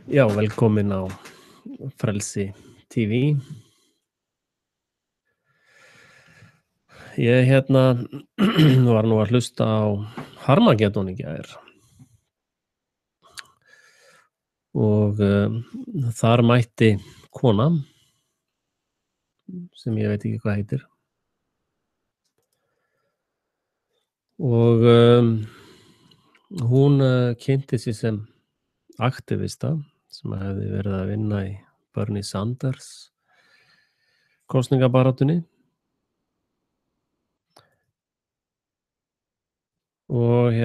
Já, velkomin á Frelsi TV. Ég var nú að hlusta á Harmageddon í gær og þar mætti kona sem ég veit ekki hvað heitir og hún kynnti sig sem aktivista sem hefði verið að vinna í Bernie Sanders kosningabaráttunni og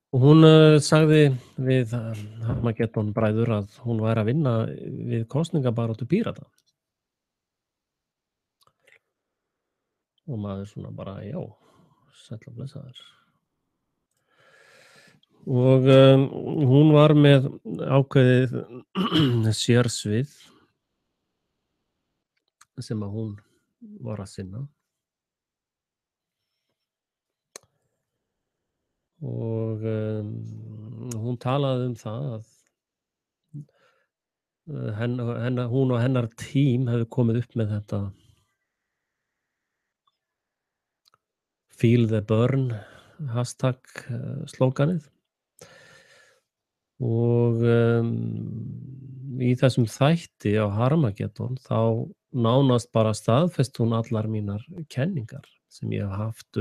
og hún sagði við Harmageddon bræður að hún væri að vinna við kosningabaráttu Pírata og maður svona bara, já, sæll og blessaður. Og hún var með ákveðið sérsvið sem að hún var að sinna og hún talaði um það að hún og hennar tím hefði komið upp með þetta Feel the Burn hashtag slóganið og í þessum þætti á Harmageddon þá nánast bara staðfesti hún allar mínar kenningar sem ég hef haft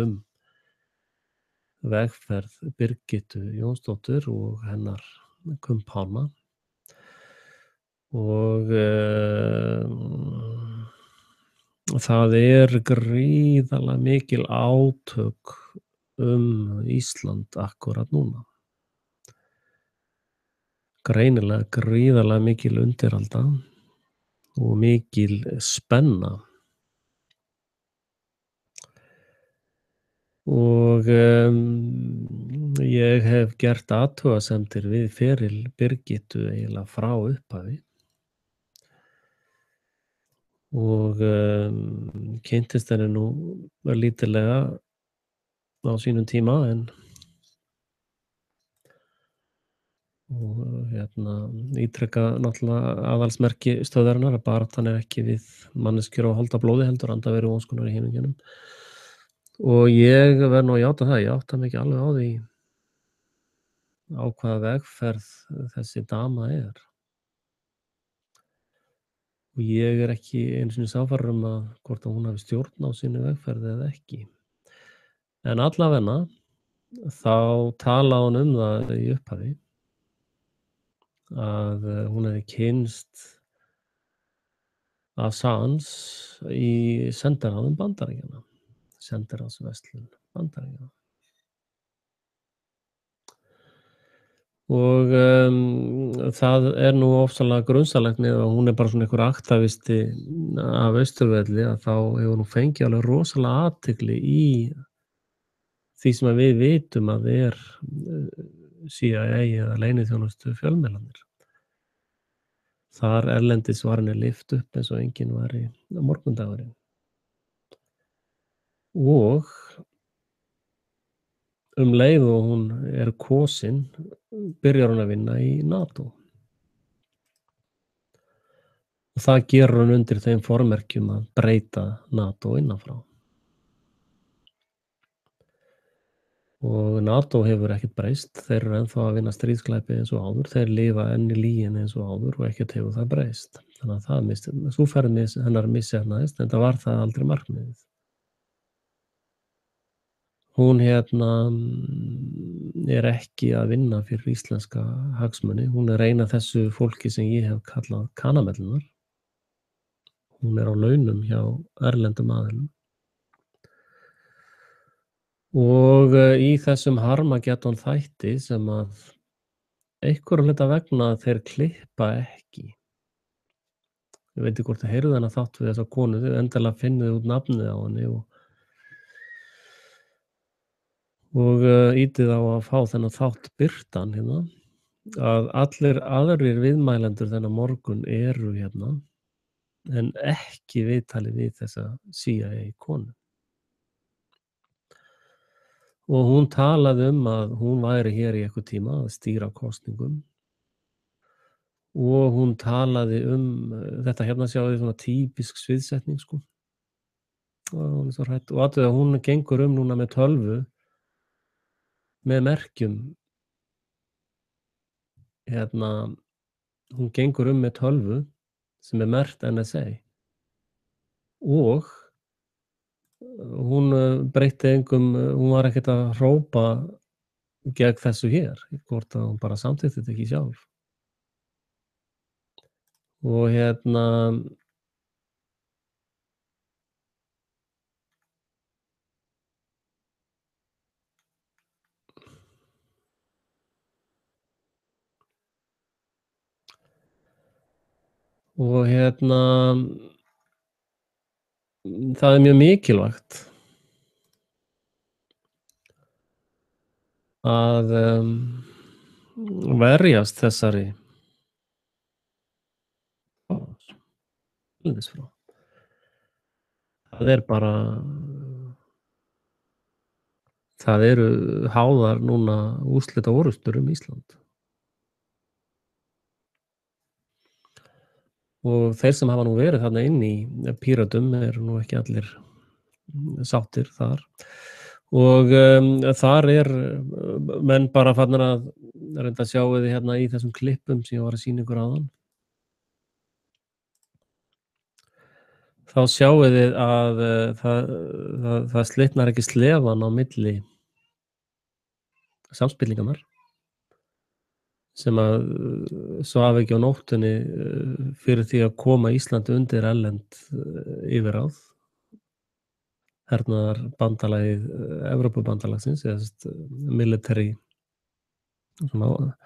vegferð Birgittu Jónsdóttur og hennar kumpána og það gríðarlega mikil átök Ísland akkúrat núna. Greinilega gríðarlega mikil undiralda og mikil spenna. Og ég hef gert athugasemdir við feril Birgittu eiginlega frá upphafi og kynntist henni nú lítillega á sínum tíma og ítreka náttúrulega aðalsmerki stöðvarinnar að baráttan ekki við manneskjur á holda blóði heldur anda veru óskonar í himingeimnum. Og ég verð nú að játa það, ég átta mig ekki alveg á því á hvaða vegferð þessi dama er. Og ég ekki einu sinni sannfærður að hvort að hún hafi stjórn á sinni vegferð eða ekki. En allavega þá talaði hún það í upphafi að hún hefði kynnst Assange í sendiráðum Bandaríkjanna, sendiráðsverslun Bandaríkjanna. Og það nú ofsalega grunsamlegt með að hún bara svona einhver aktavisti af Austurvelli að þá hefur hún fengið alveg rosalega athygli í því sem að við vitum að CIA eða leyniþjónustu fjölmiðlarnir. Þar erlendis var henni lyft upp eins og enginn var í morgundagurinn. Og leið og hún kosin byrjar hún að vinna í NATO. Og það gerur hún undir þeim formerkjum að breyta NATO innanfrá. Og NATO hefur ekkert breyst, þeir eru ennþá að vinna stríðsglæpi eins og áður, þeir lifa enn í lygin eins og áður og ekkert hefur það breyst. Þannig að sú ferð hennar misheppnaðist, en það var það aldrei markmiðið. Hún ekki að vinna fyrir íslenska hagsmuni, hún ein af þessu fólki sem ég hef kallað kanamellunar. Hún á launum hjá erlendum aðilum. Og í þessum Harmageddon þætti sem að einhverra hluta vegna þeir klippa ekki. Ég veit ekki hvort þið heyrðu þennan þátt við þessa konu, þið endilega finnið út nafnið á henni og ítið á að fá þennan þátt birtan hérna, að allir aðrir viðmælendur þennan morgun eru hérna, en ekki viðtalið við þessa CIA konu. og hún talaði að hún væri hér í einhvern tíma að stýra kosningum og hún talaði þetta hérna sjáið þið svona týpisk sviðsetning sko. Og hún er svo hrædd og athugið að hún gengur núna með tölvu með merkjum, hérna, hún gengur með tölvu sem er merkt NSA og hún breytti engum, hún var ekkert að hrópa gegn þessu hér, hvort að hún bara samþykkti þetta ekki sjálf. Og og það er mjög mikilvægt að verjast þessari frá. Það er bara það eru háðar núna úrslitaorrustur Ísland. Og þeir sem hafa nú verið þarna inni í Pírötum eru nú ekki allir sáttir þar. Og þar menn bara farnir að reynda að sjáið þið hérna í þessum klippum sem ég var að sýna ykkur áðan. Þá sjáið þið að það slitnar ekki slefan á milli samspillingarnar sem að svaf ekki á nóttunni fyrir því að koma Íslandi undir erlend yfirráð, hernaðarbandalagið Evrópubandalagsins, eða sem sagt military svona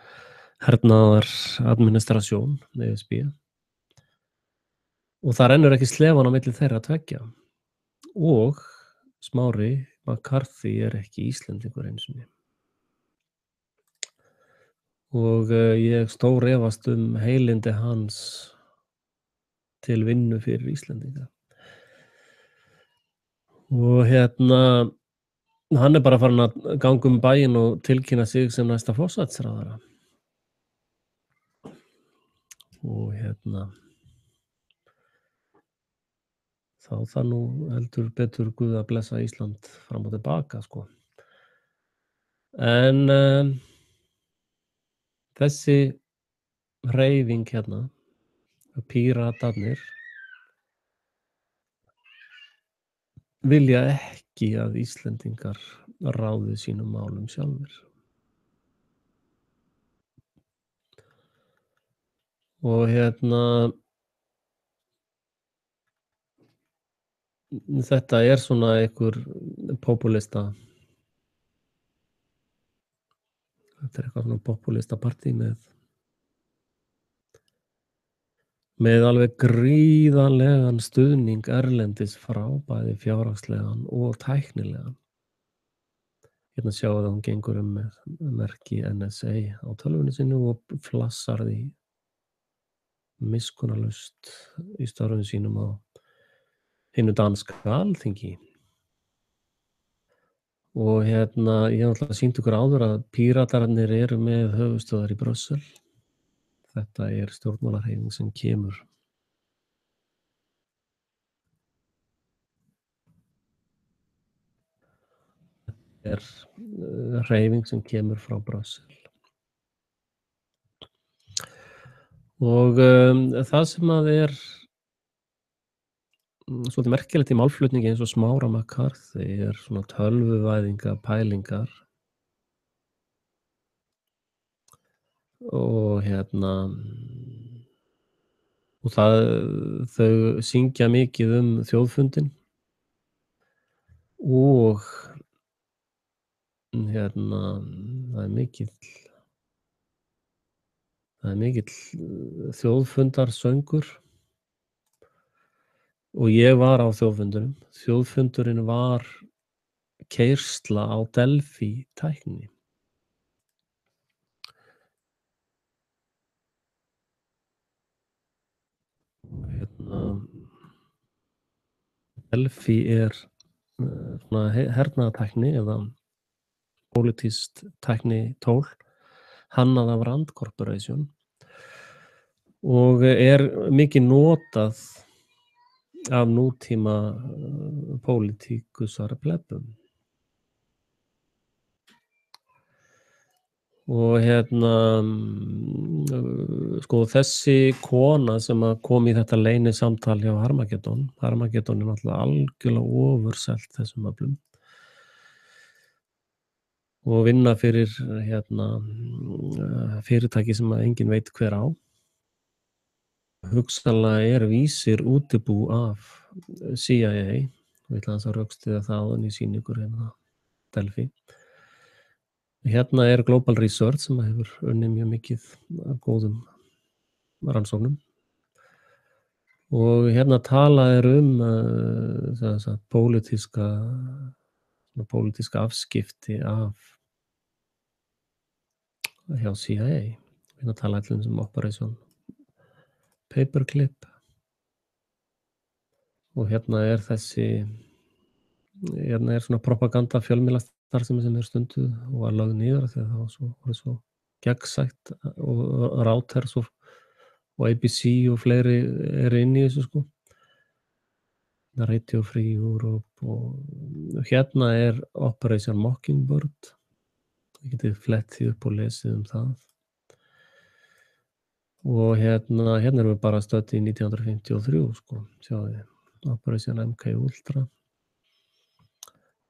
hernaðaradministrasjón, ESB. Og það rennur ekki slefan á milli þeirra tveggja. Og Smári McCarthy er ekki Íslendingur einu sinni. Og ég stórefast heilindi hans til vinnu fyrir Íslendinga. Og hann er bara farinn að ganga bæinn og tilkynna sig sem næsta forsætisráðherra. Og þá þarf nú heldur betur Guð að blessa Ísland fram og tilbaka, sko. En þessi hreyfing Píratarnir, vilja ekki að Íslendingar ráði sínum málum sjálfir. Og þetta er svona einhver popúlista, þetta er eitthvað svona popúlistapartí með alveg gríðarlegan stuðning erlendis frá, bæði fjárhagslegan og tæknilegan. Hérna sjáið að hún gengur með merki NSA á tölvunni sinni og flassar því miskunnarlaust í störfum sínum á hinu danska Alþingi. Og ég hef náttúrulega sýnt ykkur áður að Píratarnir eru með höfuðstöðvar í Brussel. Þetta er stjórnmálahreyfing sem kemur hreyfing sem kemur frá Brussel. Og það sem að svolítið merkilegt í málflutningi eins og Smára McCarthy svona tölvuvæðingapælingar og og þau syngja mikið þjóðfundinn og það er mikill þjóðfundarsöngur og ég var á þjóðfundinum. Þjóðfundurinn var keyrsla á Delphi-tækni. Delphi svona hernaðartækni eða pólitískt tæknitól hannað af Rand Corporation og er mikið notað af nútíma pólitíkusar plebum. Og sko þessi kona sem að kom í þetta leynisamtal hjá Harmageddon er náttúrulega algjörlega ofurselt þessum öflum og vinna fyrir fyrirtæki sem að enginn veit hver á. Hugsanlega er vísir útibú af CIA og ég ætla aðeins að rökstyðja það áðan í sýningur Delphi. Hérna er Global Research sem hefur unnið mjög mikið af góðum rannsóknum og hérna talað er pólitíska afskipti hjá CIA. Hérna talað allir Operation Paperclip og hérna er svona propaganda fjölmiðlastarfsemi sem stunduð og var lögð niður af því að það var svo gegnsætt og Reuters og ABC og fleiri inni í þessu sko. Radio Free Europe og hérna er Operation Mockingbird. Þið getið flett því upp og lesið það. Og hérna erum við bara stödd í 1953 sko, sjáðu þið, Operation MK Ultra.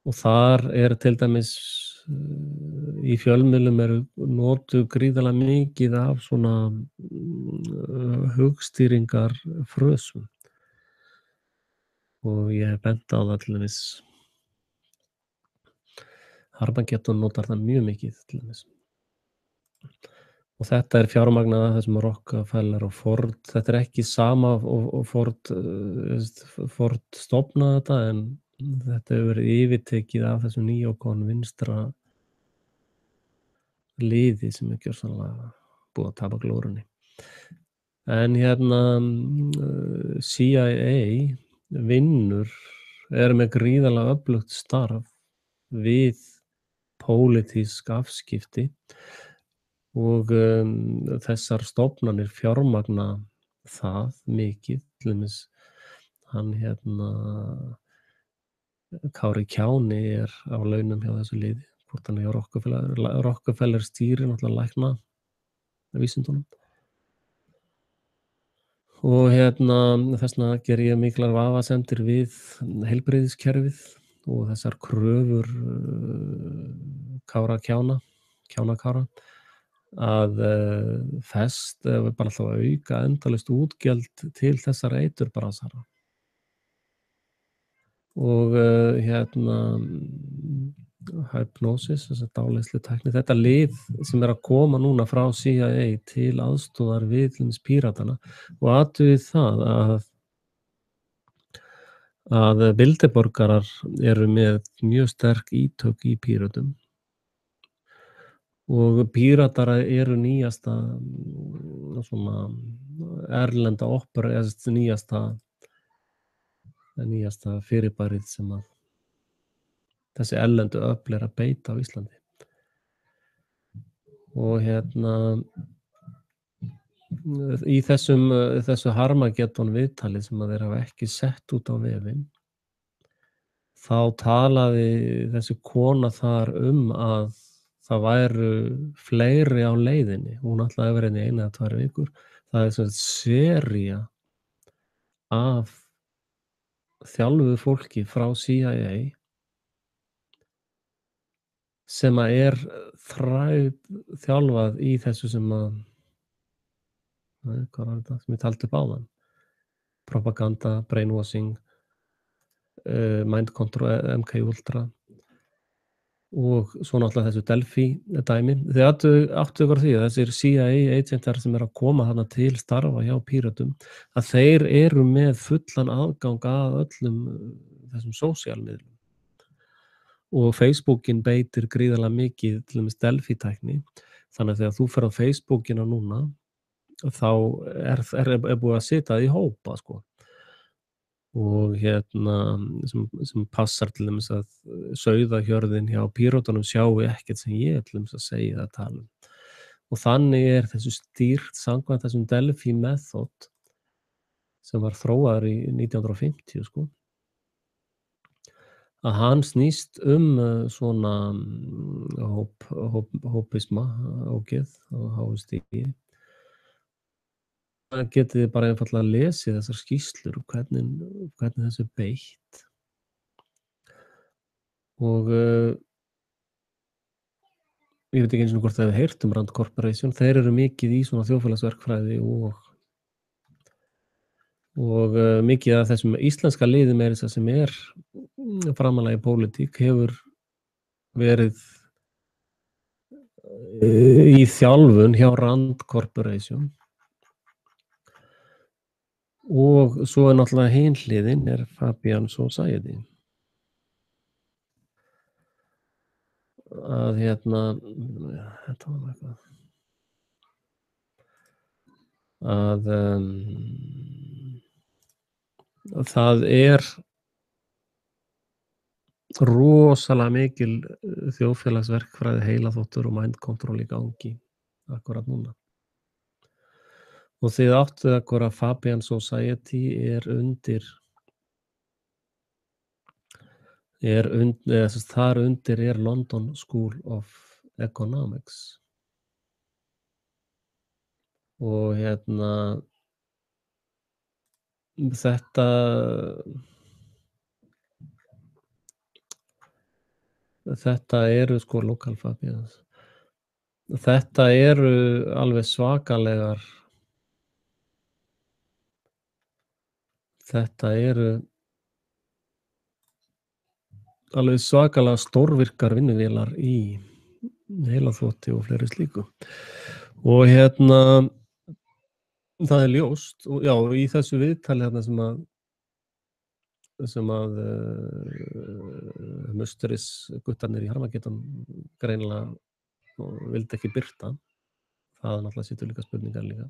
Og þar til dæmis í fjölmiðlum notuð gríðarlega mikið af svona hugstýringar frösum. Og ég hef bent á það til dæmis Harmageddon notar það mjög mikið til dæmis. Og þetta fjármagnað af þessum Rockefeller og Ford. Þetta ekki sama og Ford stofnaði þetta en þetta hefur verið yfirtekið af þessum neokon vinstra liði sem gjörsamlega búið að tapa glórunni. En CIA vinnur með gríðarlega öflugt starf við pólitísk afskipti og þessar stofnanir fjármagna það mikið, til dæmis hann Kári Kjáni á launum hjá þessu liði, hvort hann hjá Rockefeller stýrir náttúrulega lækna vísindunum. Og þessna ger ég miklar vafasemdir við heilbrigðiskerfið og þessar kröfur Kára Kjána Kára að bara alltaf að auka endalaust útgjöld til þessara eiturbrasara. Og hypnosis, þessa dáleiðslu tækni, þetta lið sem að koma núna frá CIA til aðstoðar við Píratana og athugið það að vildiborgarar með mjög sterk ítök í Pírötum og Píratar nýjasta svona erlenda nýjasta fyrirbærið sem að þessi erlendu öfl að beita á Íslandi. Og í þessu Harmageddon viðtali sem að þeir hafa ekki sett út á vefinn, þá talaði þessi kona þar að það væru fleiri á leiðinni. Hún ætlaði að vera í 1 eða 2 vikur. Það sem sería af þjálfuðu fólki frá CIA sem að þjálfað í þessu sem ég taldi upp áðan. Propaganda, brainwashing, mind control, MK Ultra og svo náttúrulega þessu Delphi dæmi. Þið áttu ykkur á því að þessir CIA agentar sem að koma þarna til starfa hjá Pírötum, að þeir með fullan aðgang að öllum þessum sósíalmiðlum. Og Facebookin beitir gríðarlega mikið til dæmis Delphi-tækni, þannig að þegar þú fer á Facebookina núna, þá búið að sitja í hópa, sko. og sem passar til dæmis að sauðahjörðin hjá Pírötunum sjái ekkert sem ég til dæmis að segja eða tala um. Og þannig er þessu stýrt samkvæmt þessum Delphi method sem var þróaður í 1950 sko, að hann snýst svona hópisma, ógeð á háu stigi. Það getið þið bara einfaldlega lesið þessar skýrslur og hvernig þessu er beitt. Og ég veit ekki einu sinni hvort þið hafið heyrt Rand Corporation. Þeir eru mikið í svona þjóðfélagsverkfræði og mikið af þessum íslenska liði meira þess að sem er framarlega í pólitík hefur verið í þjálfun hjá Rand Corporation. Og svo er náttúrulega hin hliðin er Fabian Society. Að þetta var eitthvað. Að það er rosalega mikil þjóðfélagsverkfræði, heilaþvottur og mind control í gangi akkurat núna. Og þið áttuð ykkur að Fabian Society þar undir er London School of Economics. Og þetta eru sko local Fabians. Þetta eru alveg svakalegar alveg svakalega stórvirkar vinnuvélar í heilaþvotti og fleiri slíku. Og það er ljóst, og já, í þessu viðtali sem að Musteris guttarnir í Harmageddon greinilega vildi ekki birta. Það er náttúrulega situr líka spurningar líka.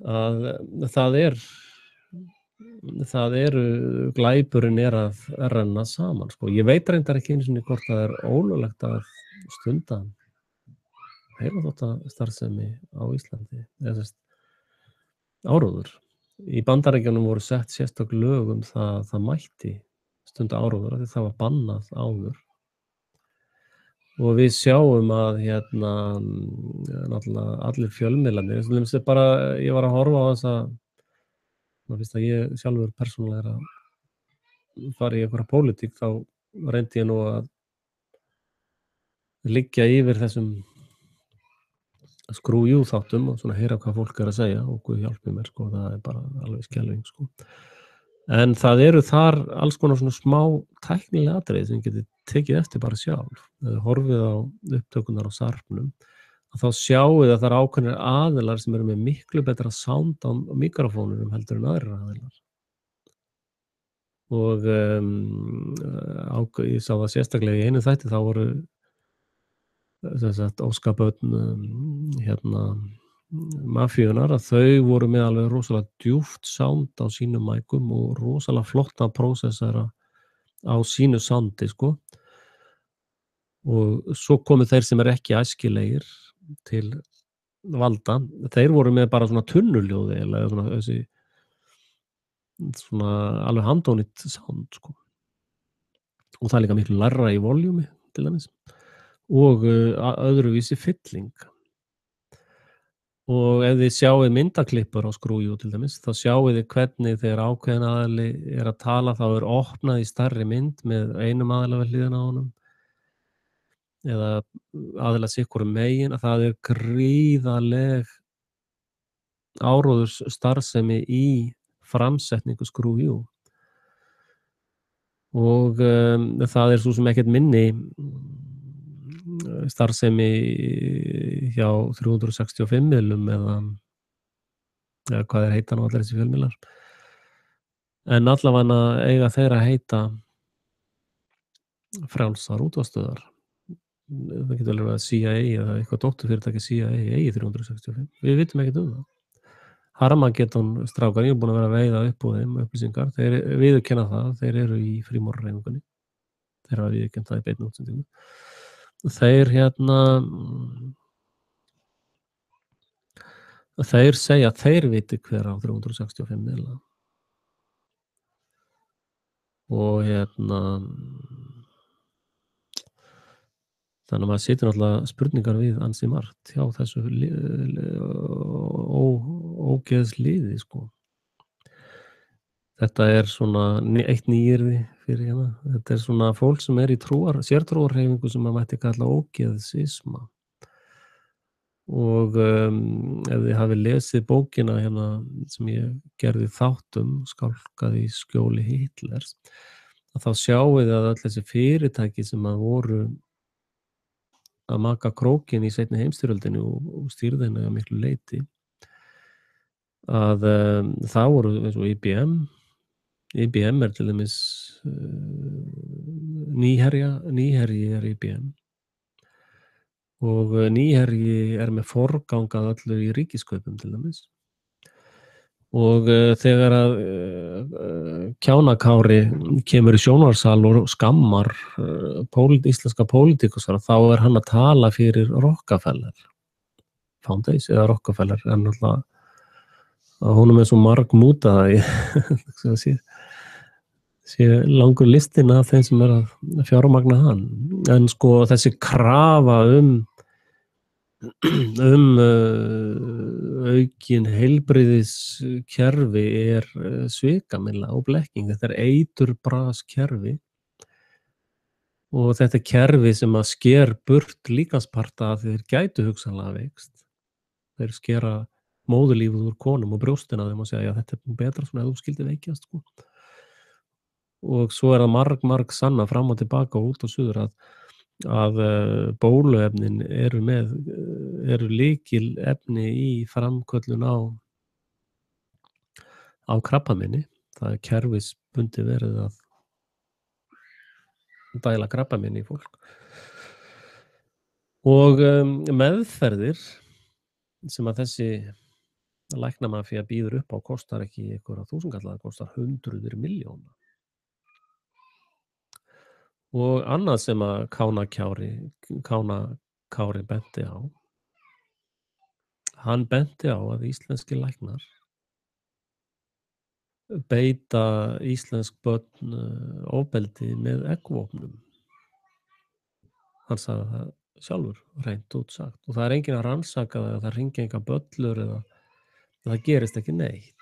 Að það eru glæpurinn er að renna saman sko. Ég veit reyndar ekki einu sinni hvort það er ólöglegt að stunda heilaþvottastarfsemi á Íslandi, eða áróður. Í Bandaríkjunum voru sett sérstök lög það mætti stunda áróður af því það var bannað áður. Og við sjáum að náttúrulega allir fjölmiðlarnir, ég var að horfa á þessa, fyrst að ég sjálfur persónulega er að fara í einhverja pólitík, þá reyndi ég nú að liggja yfir þessum Screw You þáttum og svona heyra hvað fólk er að segja og Guð hjálpi mér sko, það er bara alveg skelfing sko. En það eru þar alls konar svona smá tæknilega atriði sem getið tekið eftir bara sjálf. Ef þið horfið á upptökunar á sarpnum, þá sjáið að það eru ákveðnir aðilar sem eru með miklu betra sound á mikrofónunum heldur en aðrir aðilar. Og ég sá það sérstaklega í einu þætti, þá voru óskabörn mafíunar, að þau voru með alveg rosalega djúpt sound á sínum mækum og rosalega flotta prósessara á sínu soundi sko. Og svo komu þeir sem ekki æskilegir til valda, þeir voru með bara svona tunnuljóði eða svona alveg handónýtt sound sko. Og það er líka miklu lægra í voljúmi til dæmis og öðruvísi fylling. Og ef þið sjáið myndaklippur á Screw You til dæmis, þá sjáið þið hvernig þegar ákveðin aðili er að tala, þá er opnað í stærri mynd með einum aðila við hliðina á honum eða aðila sikkurum megin, að það er gríðarleg áróðursstarfsemi í framsetningu Screw You. Og það er svo sem ekkert minni starfsemi hjá 365 miðlum eða hvað heita nú allir þessi fjölmiðlar. En allavega eiga þeir að heita frjálsar útvarpsstöðvar. Það getur alveg að CIA eða eitthvað dótturfyrirtæki CIA eigi 365. Við vitum ekkert það. Harmageddon strákar, ég er búinn að vera að veiða upp úr þeim upplýsingar, þeir viðurkenna það, þeir eru í frímúrarahreyfingunni. Þeir hafa viðurkennt það í beinni útsendingu. Þeir segja að þeir viti hver á 365 miðla. Og þannig að maður situr náttúrulega spurningar við ansi margt hjá þessu ógeðsliði, sko. Þetta er svona eitt nýyrði fyrir hérna. Þetta er svona fólk sem er í sértrúarhreyfingu sem maður mætti kalla ógeðsisma. Og ef þið hafi lesið bókina hérna sem ég gerði þáttum, Skálkað í skjóli Hitlers, þá sjáið þið að öll þessi fyrirtæki sem að voru að maka krókinn í seinni heimsstyrjöldinni og stýrðu henni að miklu leyti, að það voru eins og IBM. IBM er til dæmis Nýherji er IBM. Og Nýherji er með forgangað öllu í ríkiskaupum til dæmis. Og þegar að Kjánakári kemur í sjónvarpssal og skammar íslenska pólitíkusar, þá er hann að tala fyrir Rockefeller Foundation, eða Rockefeller er náttúrulega að honum er svo margmútað að sé langur listin af þeim sem er að fjármagna hann. En sko þessi krafa aukin heilbrigðiskerfi er svikamylla og blekking. Þetta er eiturbragðskerfi og þetta er kerfi sem að sker burt líkamsparta að þeir gætu hugsanlega veikst. Þeir skera móðurlífið úr konum og brjóstin af þeim og segja að þetta er betra svona ef þú skildi veikjast, sko. Og svo er það marg sanna fram og tilbaka og út og suður að bóluefnin eru lykil efni í framköllun á krabbameini. Það er kerfisbundið verið að dæla krabbameini í fólk. Og meðferðir sem að þessi læknamafía býður upp á kostar ekki einhverja þúsundkalla, það kostar hundruðir milljóna. Og annað sem að Kánakári benti á, hann benti á að íslenski læknar beita íslensk börn ofbeldi með eggvopnum. Hann sagði það sjálfur, hreint út sagt. Og það er enginn að rannsaka það, það hringi enga böllur eða það gerist ekki neitt.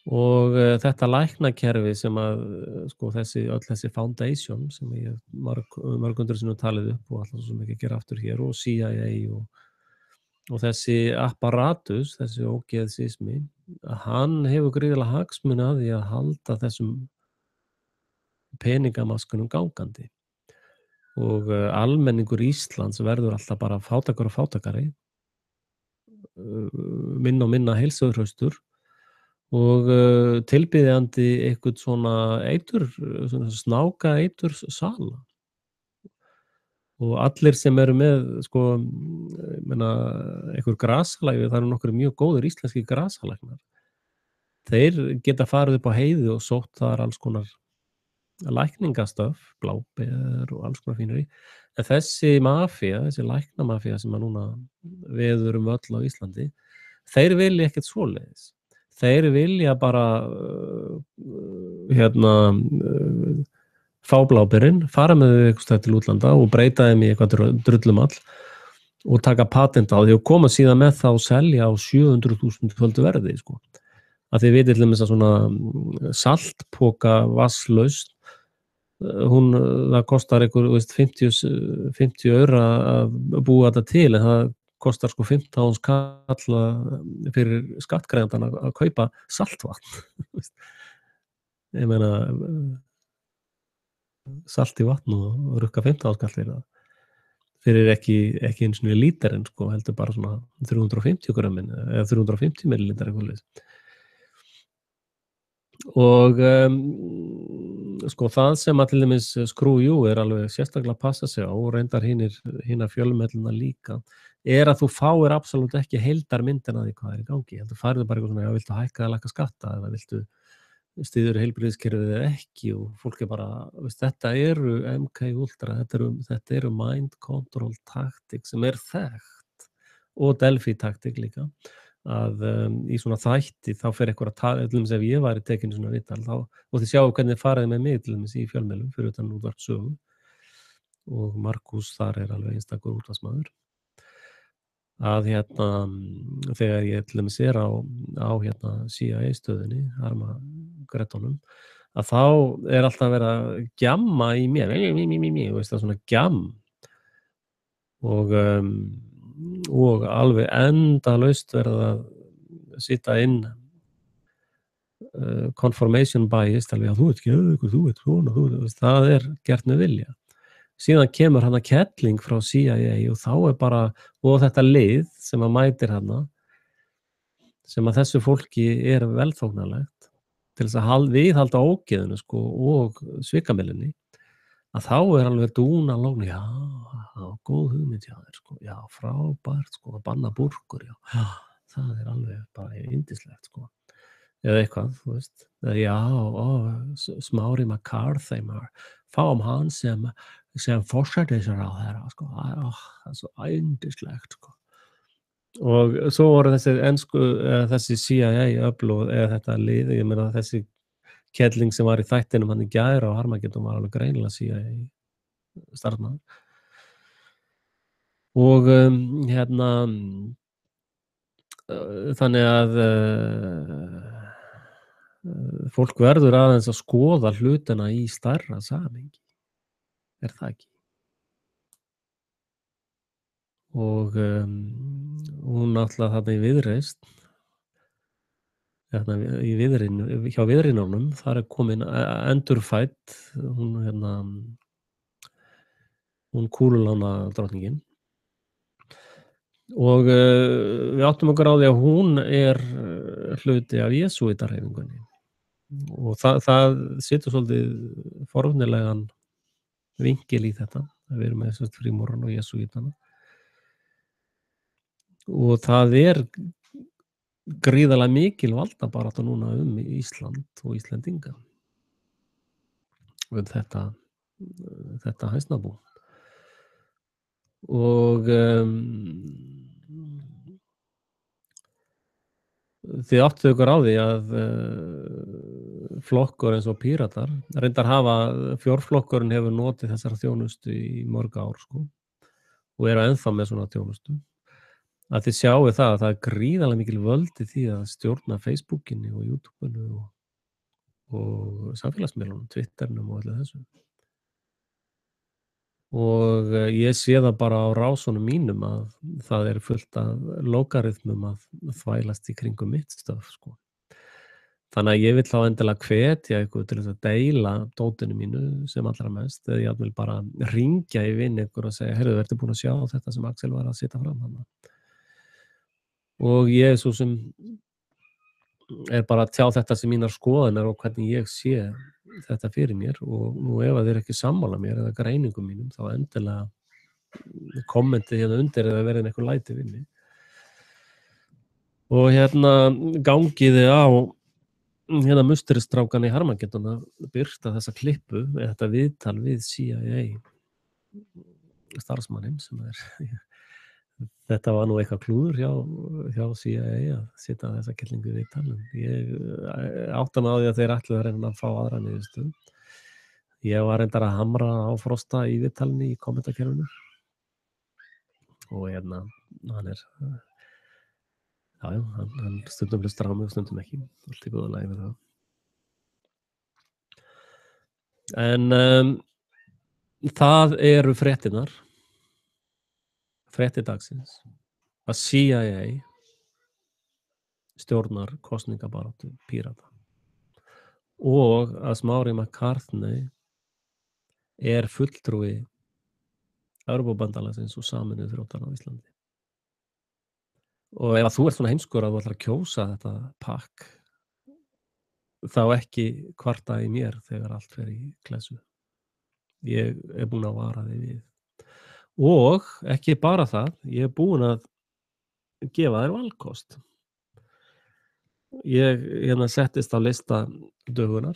Og þetta læknakerfi sem að sko öll þessi foundation sem ég mörgundur sinnum talið upp og alltaf sem ekki gera aftur hér og CIA og þessi apparatus, þessi ógeðsismi, hann hefur gríðarlega hagsmuni að því að halda þessum peningamaskunum gangandi. Og almenningur Íslands verður alltaf bara fátækari og fátækari, minna og minna heilsuhraustur og tilbiðjandi eitthvað svona snáka sala. Og allir sem eru með einhver grasalæfi, það eru nokkur mjög góðir íslenski grasalæknar, þeir geta farið upp á heiði og sótt þar alls konar lækningastöf, bláber og alls konar fínir í. En þessi læknamafía sem að núna veður öll á Íslandi, þeir vilja ekkert svoleiðis. Þeir vilja bara fá bláberinn, fara með þau eitthvað til útlanda og breyta þeim í eitthvað drullumall og taka patent á því og koma síðan með það og selja á 700.000 verði, sko. Að þið vitið til dæmis að svona saltpoka vatnslaust, það kostar einhver 50 aura að búa þetta til, en það kostar sko 15 kall fyrir skattgreiðandann að kaupa saltvatn. Ég meina salt í vatn og rukka 15 kall fyrir ekki eins og líterinn, sko, heldur bara svona 350 grammin eða 350 millilítar eitthvað. Og sko það sem að til dæmis Screw You er alveg sérstaklega að passa sig á og reyndar hinar fjölmiðlana líka, að þú fáir absolutt ekki heildarmyndina af því hvað í gangi. Heldur færðu bara eitthvað svona, já, viltu hækka eða lækka skatta eða viltu styður heilbrigðiskerfið eða ekki og fólk bara, þetta eru MK Ultra, þetta eru mind control taktik sem þekkt og Delphi taktik líka að í svona þætti þá fer eitthvað að tala, til dæmis ef ég væri tekin í svona viðtal þá og þið sjáu hvernig þið farið með mig til dæmis í fjölmiðlum fyrir utan útvarpssögu og Markús þar alveg einstakur útvarpsmaður að þegar ég til dæmis á CIA stöðinni, Armagrettunum, að þá alltaf verið að gjamma í mér, þú veist það svona gjamm og alveg endalaust verið að sitja inn confirmation bias, alveg að þú ert geðveikur, þú ert svona, það gert með vilja. Síðan kemur hann kettling frá CIA og þá bara, og þetta lið sem mætir hann, sem að þessu fólki velþóknanlegt til þess að viðhalda ógeðinu sko, og svikamyllunni, að þá alveg dúnalogn, já, góð hugmynd hjá þér, sko, já, frábært, sko, að banna búrkur, já, það alveg bara yndislegt, sko. Eða eitthvað, þú veist, já, Smári McCarthy, fáum hann sem forsætisráðherra, sko, það svo yndislegt, sko. Og svo voru þessi CIA öfl eða þetta lið, ég meina þessi kettling sem var í þættinum hann í gær á Armageddon var alveg greinilega CIA starfsmaður. Og þannig að fólk verður aðeins að skoða hlutina í stærra samhengi. Það ekki? Og hún náttúrulega þarna í Viðreisn, hjá Viðrinunum, þar komin endurfædd, hún Kúlulána drottningin. Og við áttum okkur á því að hún hluti af jesúítahreyfingunni og það situr svolítið forvitnilegan vinkil í þetta, við erum með frímúrana og jesúítana og það gríðarlega mikil valdabarátta núna Ísland og Íslendinga þetta hænsnabú og þið áttuð ykkur á því að flokkur eins og Píratar reyndar fjórflokkurinn hefur notið þessara þjónustu í mörg ár sko, og ennþá með svona þjónustu að þið sjáu það að það gríðarlega mikil völd í því að stjórna Facebookinu og YouTubeinu og samfélagsmiðlunum, Twitternum og allir þessu. Og ég sé það bara á rásunum mínum að það fullt af logarithmum að þvælast í kringum mitt stöf sko. Þannig að ég vil þá endilega hvetja ykkur til þess að deila dótinu mínu sem allra mest eða ég vil bara ringja í vinn ykkur og segja, heyrðu, ertu búin að sjá þetta sem Axel var að setja fram þarna? Og ég svo sem bara að tjá þetta sem mínar skoðunar og hvernig ég sé þetta fyrir mér og nú ef að þið ekki sammála mér eða greiningum mínum þá endilega kommentið undir eða verið einhver læti við mig og gangiði á musteristrákan í Armageddon að birta þessa klippu eða þetta viðtal við CIA starfsmanninn sem þetta var nú eitthvað klúður hjá CIA að setja þessa kellingu í viðtal. Ég átta mig á því að þeir ætluðu að reyna að fá aðra niðurstöðu. Ég var reyndar að hamra á Frosta í viðtalinu í kommentakerfinu og hann hann stundum hlustar á mig og stundum ekki. Allt í góðu lagi með það. En það eru fréttirnar. Fréttir dagsins að CIA stjórnar kosningabaráttu Pírata og að Smári McCarthy fulltrúi Evrópubandalagsins og Sameinuðu þjóðanna á Íslandi. Og ef þú ert svona heimskur að þú ætlar að kjósa þetta pakk þá ekki kvarta í mér þegar allt fer í klessu. Ég búinn að vara þig við. og ekki bara það, ég er búinn að gefa þér valkost. Ég settist á lista Dögunar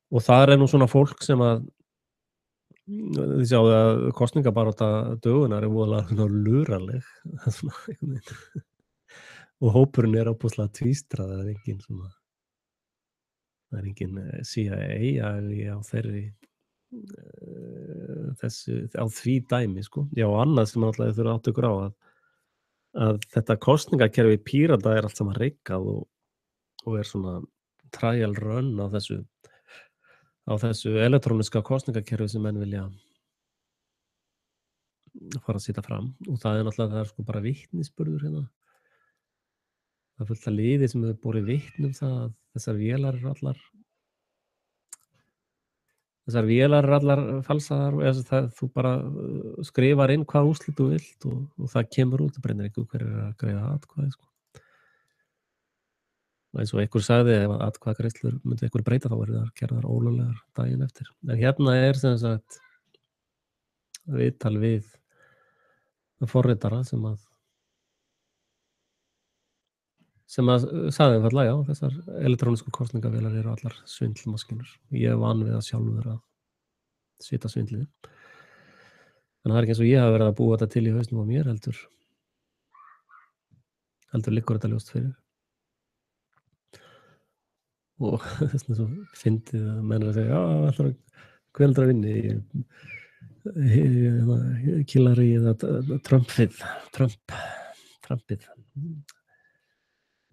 og þar er nú svona fólk sem að þið sjáið að kosningabarátta Dögunar er voðalega svona luraleg svona einhvern veginn og hópurinn er ofboðslega tvístraður, það er engin CIA-agi á þeirri þessu á því dæmi, sko. Já, og annað sem náttúrulega þið þurfið að átta ykkur á að þetta kosningakerfi Pírata er allt saman riggað og er svona trial run á þessu elektróniska kosningakerfi sem menn vilja fara að setja fram og það er sko bara vitnisburður hérna. Það er fullt af liði sem hefur borið vitni um það að þessar vélar eru allar falsaðar og eða það þú bara skrifar inn hvaða úrslit þú vilt og það kemur út, það brennir engu hverjir eru að greiða atkvæði, sko. Og eins og einhver sagði, ef að atkvæðagreiðslur myndu einhver breyta þá verður þær gerðar ólöglegar daginn eftir. En hérna er sem sagt viðtal við forritara sem að sagði einfaldlega, já, þessar elektrónísku kosningavélar eru allar svindlmaskínur. Ég vann við það sjálfur að svita svindlið. En það er ekki eins og ég hafi verið að búa þetta til í hausnum á mér, heldur liggur þetta ljóst fyrir. Og þess vegna svo fyndið að menn eru að segja, já, hver heldur að vinni? Hillary eða Trumpið. Það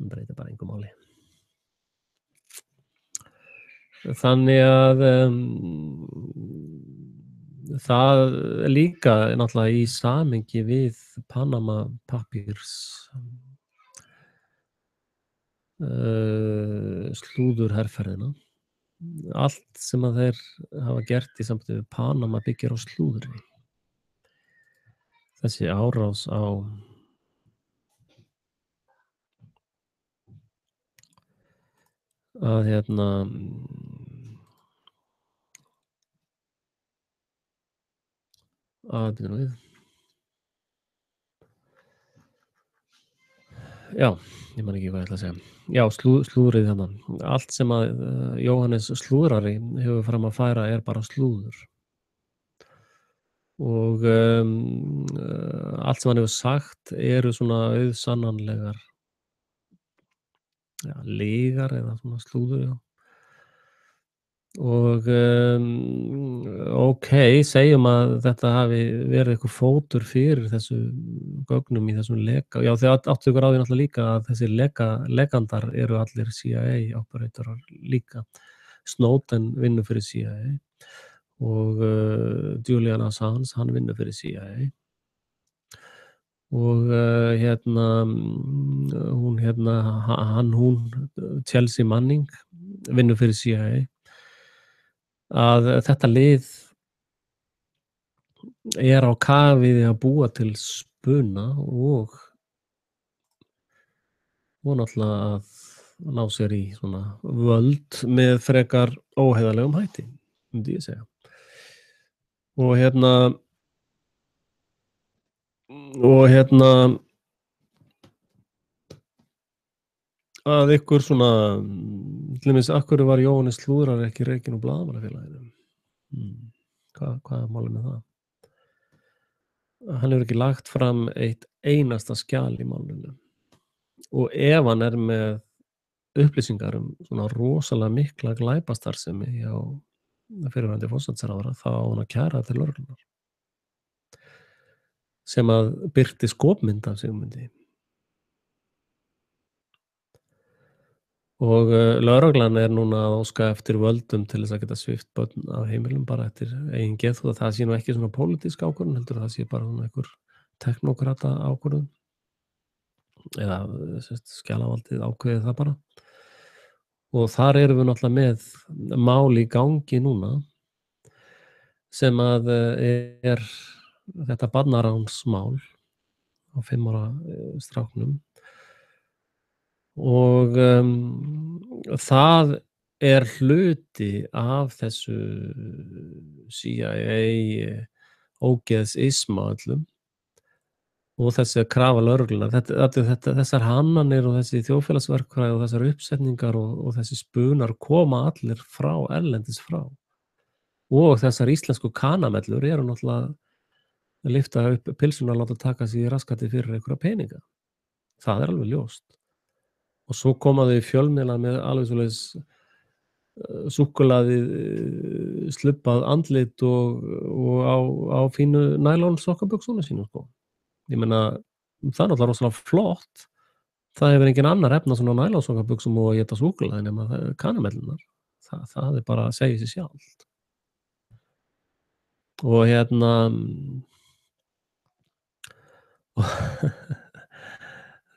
breytir bara engu máli. Þannig að það er líka náttúrulega í samhengi við Panama Papers slúðurherferðina. Allt sem að þeir hafa gert í sambandi við Panama byggir á slúðri. Þessi árás á að bíddu nú við. Já, ég man ekki hvað ég ætla að segja. Já, slúðrið þarna. Allt sem að Jóhannes slúðrari hefur fram að færa er bara slúður. Og allt sem hann hefur sagt eru svona auðsannanlegar lygar eða svona slúður, já. Og ókei, segjum að þetta hafi verið einhver fótur fyrir þessu gögnum í þessum leka. Já, þið áttu ykkur á því náttúrulega líka að þessir lekandar eru allir CIA-operatorar líka. Snowden vinnur fyrir CIA og Julian Assange, hann vinnur fyrir CIA. Og hún Chelsea Manning vinnur fyrir CIA. Að þetta lið er á kafi við að búa til spuna og náttúrulega að ná sér í svona völd með frekar óheiðarlegum hætti, myndi ég segja. Og að ykkur svona til dæmis, af hverju var Jóhannes slúðrari ekki rekinn úr Blaðamannafélaginu? Hvað er málið með það? Hann hefur ekki lagt fram eitt einasta skjal í málinu. Og ef hann er með upplýsingar svona rosalega mikla glæpastarfsemi hjá fyrrverandi forsætisráðherra, þá á hann að kæra til lögreglunnar. Sem að birti skopmynd af Sigmundi. Og lögreglan er núna að óska eftir völdum til þess að geta svipt börn af heimilum bara eftir eigin geðþótta. Það sé nú ekki svona pólitísk ákvörðun, heldur það sé bara svona einhver teknókrata ákvörðun. Eða skjalavaldið ákveðið það bara. Og þar erum við náttúrulega með mál í gangi núna sem að er þetta barnaránsmál á 5 ára stráknum. Og það er hluti af þessu CIA ógeðsisma öllum og þessi krafa lögreglunnar. Þessar hannanir og þessi þjóðfélagsverkfræði og þessar uppsetningar og þessi spunar koma allir frá erlendis frá. Og þessar íslensku kanamellur eru náttúrulega að lyfta upp pylsuna og láta taka sig í raskati fyrir einhverja peninga. Það er alveg ljóst. Og svo koma þau í fjölmiðla með alveg svoleiðis súkkulaðið slubbað andlit og á fínu nælon sokkabuxunum sínum, sko. Ég meina, það er náttúrulega rosalega flott. Það hefur enginn annar efna svona nælon sokkabuxum og að éta súkkulaði nema kanamellunar. Það er bara að segja sig sjálft. Og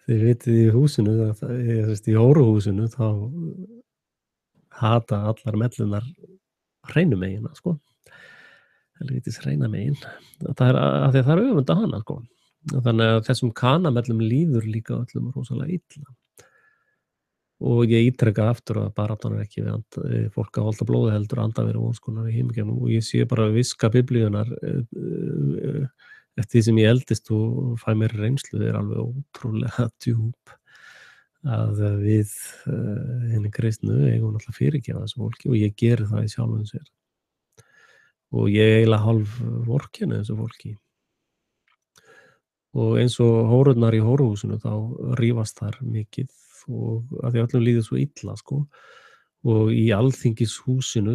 þið vitið í húsinu, í hóruhúsinu, þá hata allar mellunar hreinu megina, sko. Helvítis hreina megin. Það er af því að það er öfunda hana, sko. Þannig að þessum kanamellum líður líka öllum rosalega illa. Og ég ítreka aftur að baráttan er ekki við fólk að holda blóði heldur andaveri vonskonar í himingjanum og ég sé bara viska biblíunnar eftir því sem ég eldist og fæ mér reynslu er alveg ótrúlega djúp að við hinni kristnu eigum náttúrulega fyrirgefa þessu fólki og ég geri það í sjálfum sér og ég eiginlega hálf vorkenni þessu fólki og eins og hórurnar í hóruhúsinu þá rífast þar mikið og að því öllum líður svo illa, sko. Og í Alþingishúsinu,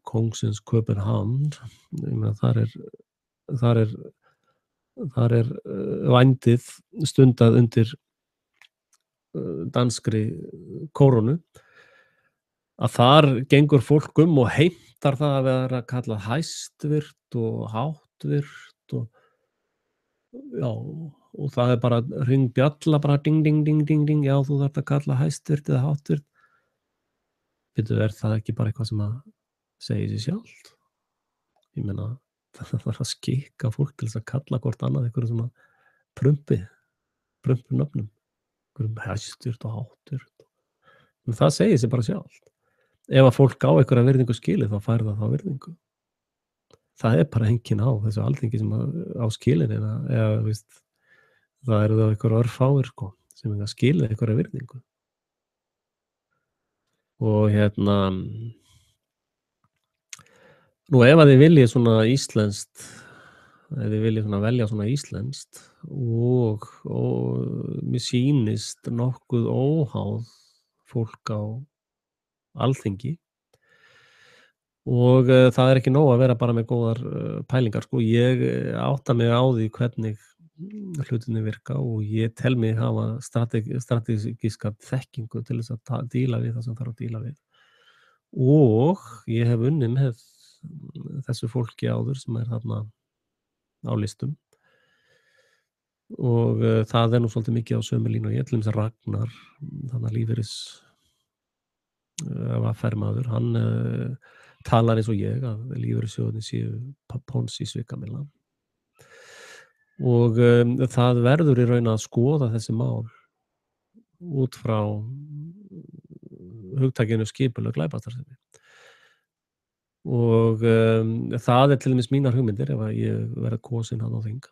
Kóngsins København, ég meina þar er vændið stundað undir danskri kórónu, að þar gengur fólk og heimtar það að vera kallað hæstvirt og háttvirt og já, og það er bara hringbjalla, bara ding, ding, ding, ding, ding, já, þú þarft að kalla hæstvirt eða háttvirt. Bíddu, er það ekki bara eitthvað sem að segja sig sjálft? Ég meina, það þarf að skikka fólk til þess að kalla hvort annað einhverjum svona prumpnöfnum, einhverjum hæstvirt og háttvirt. En það segir sig bara sjálft. Ef að fólk á einhverja virðingu skilið, þá fær það þá virðingu. Það er bara enginn á þessu Alþingi sem á skilin eða víst, það eru það einhverjar örfáir, sko, sem skilið einhverja virðingu. Og nú ef að þið viljið svona íslenskt, ef þið viljið svona velja svona íslenskt og mér sýnist nokkuð óháð fólk á Alþingi og það er ekki nóg að vera bara með góðar pælingar, sko. Ég átta mig á því hvernig hlutinni virka og ég tel mig hafa strategíska þekkingu til þess að díla við það sem þarf að díla við. Og ég hef unnið með þessu fólki áður sem er þarna á listum. Og það er nú svolítið mikið á sömu línu og ég til dæmis Ragnar, þannig lífeyris fermaður, hann talar eins og ég að lífeyrissjóðirnir séu Ponzi svikamylla. Og það verður í raun að skoða þessi mál út frá hugtakinu skipuleg glæpastarfsemi. Og það er til dæmis mínar hugmyndir ef að ég verð kosinn þarna á þing.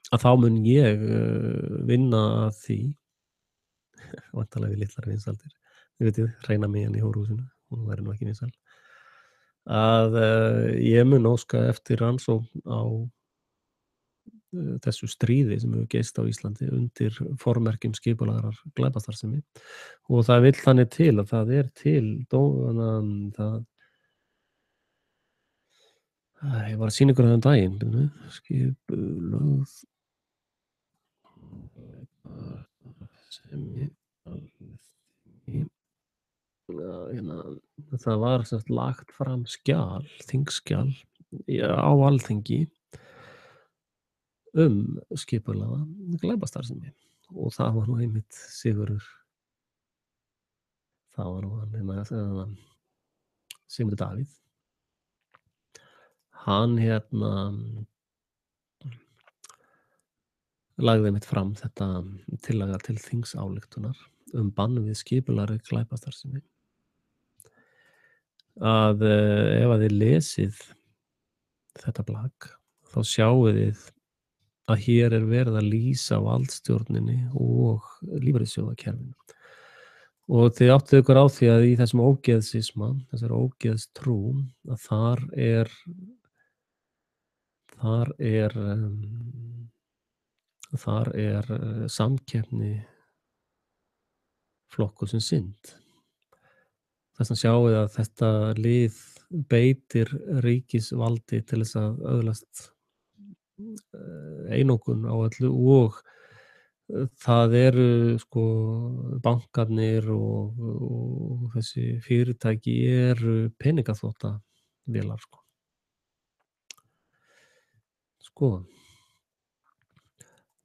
Að þá mun ég vinna að því, væntanlega við litlar vinsældir, þið vitið, hreina megin í hóruhúsinu, hún verður nú ekki vinsæl, að ég mun óska eftir rannsókn á þessu stríði sem hefur geist á Íslandi undir formerkjum skipulagðrar glæpastarfsemi og það vill þannig til að það er til ég var að sýna ykkur daginn skipulögð glæpastarfsemi það var sem sagt lagt fram þingskjal á Alþingi skipulagða glæpastarfsemi og það var nú einmitt Sigurður það var nú hann Sigmundur Davíð hann lagði einmitt fram þetta tillaga til þingsályktunar bann við skipulagðri glæpastarfsemi að ef að þið lesið þetta blak, þá sjáið þið að hér er verið að lýsa valdstjórninni og lífeyrissjóðakerfinu. Og þið áttuð ykkur á því að í þessum ógeðsisma, þessari ógeðstrú, að þar er, samkeppni flokkuð sem synd. Þess vegna sjáið að þetta lið beitir ríkisvaldi til þess að öðlast einokun á öllu og það eru sko bankarnir og þessi fyrirtæki eru peningaþvottavélar sko. Sko,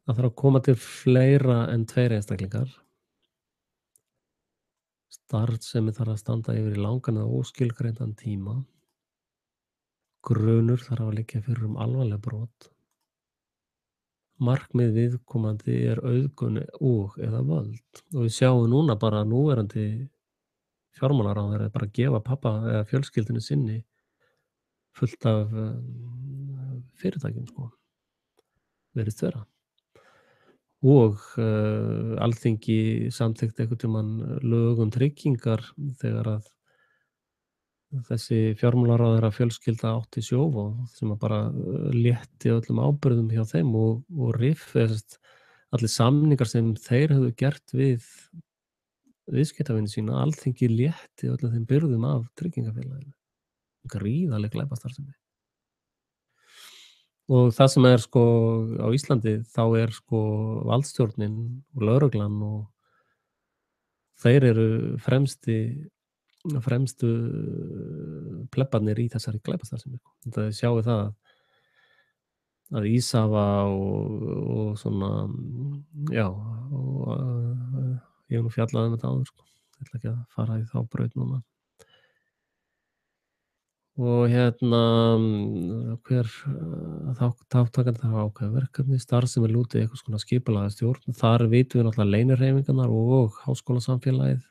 það þarf að koma til fleira en 2 einstaklingar. Starfsemi þarf að standa yfir í langan eða óskilgreindan tíma. Grunur þarf að liggja fyrir alvarleg brot. Markmið viðkomandi er auðgun og eða völd. Og við sjáum núna bara að núverandi fjármálaráðherra er bara að gefa pabba eða fjölskyldunni sinni fullt af fyrirtækjum sko. Virðist vera. Og Alþingi samþykkti einhvern tímann lög tryggingar þegar að þessi fjármálaráðherra fjölskylda átti sjóvá sem að bara létti öllum ábyrgðum hjá þeim og RIF, allir samningar sem þeir höfðu gert við viðskiptavini sína, Alþingi létti öllum þeim byrðum af tryggingafélaginu. Gríðarleg glæpastarfsemi. Og það sem er sko á Íslandi, þá er sko valdstjórnin og lögreglan og þeir eru fremstu plebbarnir í þessari glæpastarfsemi. Það sjáið það að Ísafa og svona, já, og ég hef nú fjallað þetta áður sko. Ég ætla ekki að fara í þá braut núna. Og hver þátttakandi þarf að ákveða verkefni, starfsemi lúti einhvers konar skipulagða stjórn. Þar vitum við náttúrulega leynihreyfingarnar og háskólasamfélagið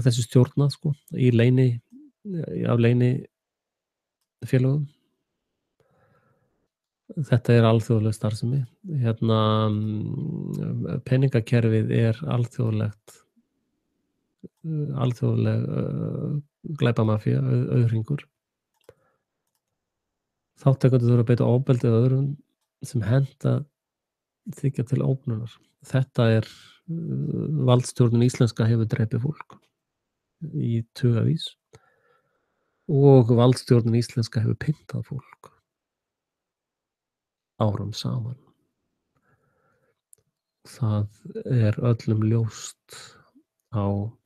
þessu stjórnað sko, af leynifélögum. Þetta er alþjóðleg starfsemi. Peningakerfið er alþjóðleg glæpamafía, auðhringur. Þátttakendur þurfa að beita ofbeldi eða öðrum sem henta þykja til ógnunar. Þetta er valdstjórnin íslenska hefur drepið fólk í tugavís og valdstjórnin íslenska hefur pyntað fólk árum saman. Það er öllum ljóst á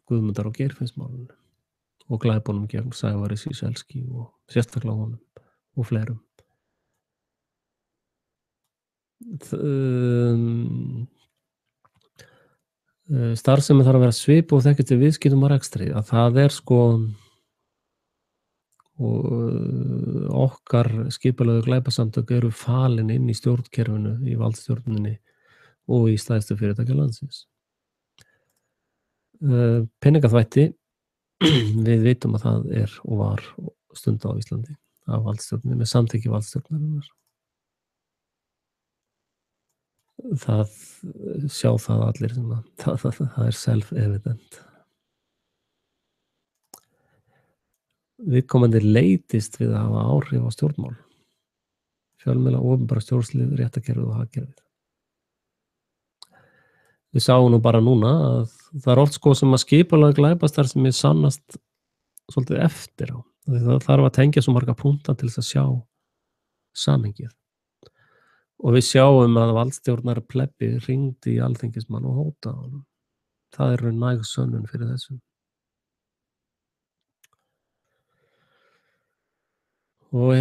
Guðmundar- og Geirfinnsmálinu og glæpunum gegn Sævari Ciesielski og sérstaklega honum og fleirum. Starfsemi þarf að vera svipuð og þekkist við viðskiptum og rekstri. Að það er sko og okkar skipulögðu glæpasamtök eru falin inn í stjórnkerfinu, í valdstjórninni og í stærstu fyrirtækja landsins. Peningaþvætti, við vitum að það er og var stundað á Íslandi af valdstjórninni með samþykki valdstjórnarinnar. Það sjá það allir sem að það er self-evident. Viðkomandi leitist við að hafa áhrif á stjórnmál, fjölmiðla, opinbera stjórnslið, réttarkerfið og hagkerfið. Við sáum nú bara núna að það er oft sko sem að skipulagða glæpastarfsemi sannast svolítið eftir á. Það þarf að tengja svo marga punkta til þess að sjá samhengið. Og við sjáum að valdstjórnar plebbi hringdi í alþingismann og hótaði honum. Það er næg sönnun fyrir þessu. Og